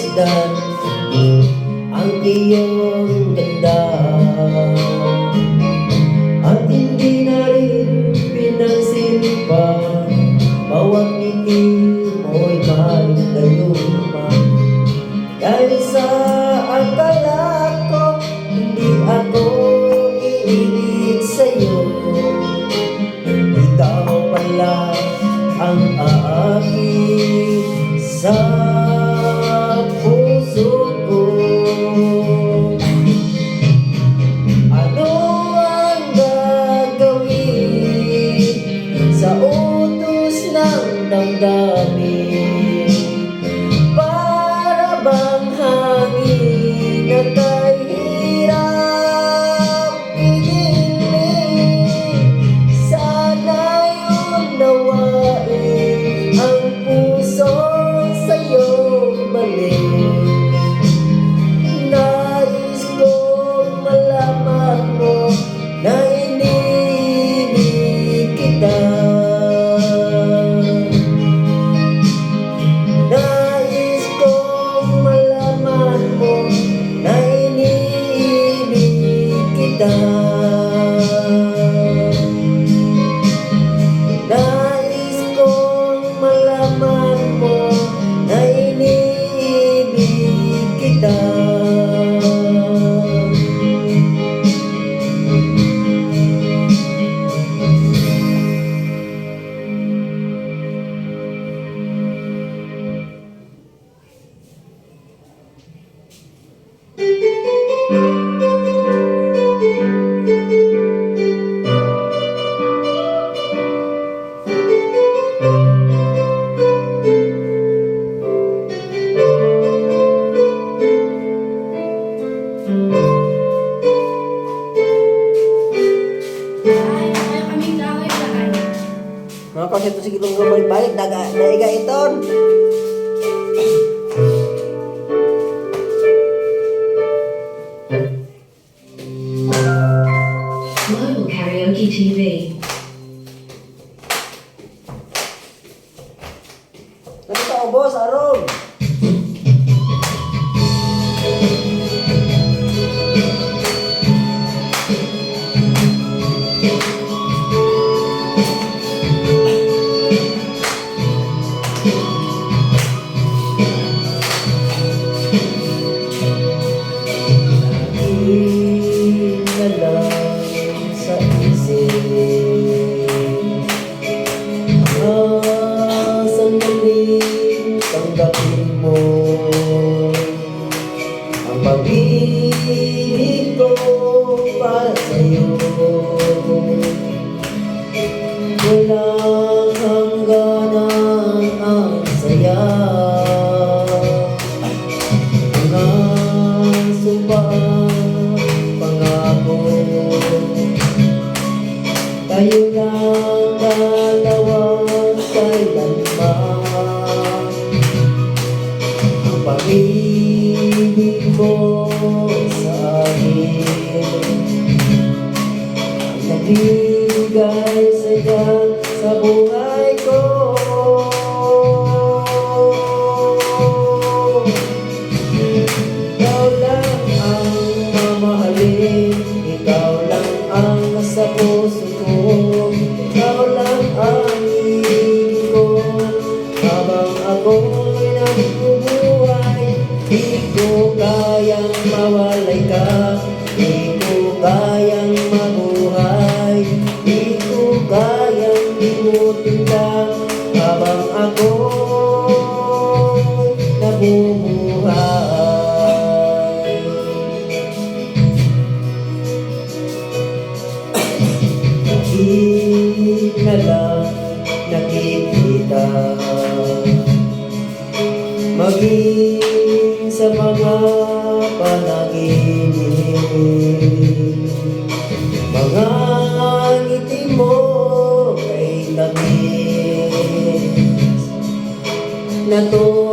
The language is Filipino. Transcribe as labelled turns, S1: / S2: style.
S1: masdan ang iyong ganda, at hindi na rin pinansin pa bawat ngiti mo'y may gayuma. Dahil sa akala ko hindi ako iibig sa'yo, ikaw pala ang aakit sa puso ko. Ano ang gagawin sa utos ng damdamin? Para bang hangin na kahirap pigilin? Sana'y unawain ang puso sa'yo balik. Nais kong malaman mo na iniibig kita. Nais kong malaman mo na iniibig kita. Nais kong malaman mo na iniibig kita. Mga konsepto sige itong balik-balik, naiga iton.
S2: Global Karaoke TV.
S1: Ano ka, boss? Aron? Sa isip sandaling tanggapin mo ang pag-ibig ko para sa'yo. Walang hangganan ang saya, hanggang sumpah pangako. Tayo lang dalawa kailanman, ang pag-ibig mo sa akin ang nagbibigay saya sa buhay ko. Ikaw lang ang mamahalin, ikaw lang ang nasa puso ko, ikaw lang ang ibig ko. Habang ako'y nabubuhay, di ko kayang mawalay ka, di ko kayang mabuhay, di ko kayang limutin ka. Habang ako'y nabubuhay, di na lang nakikita, maging sa mga panaginip. Mga ngiti mo ay tamis na to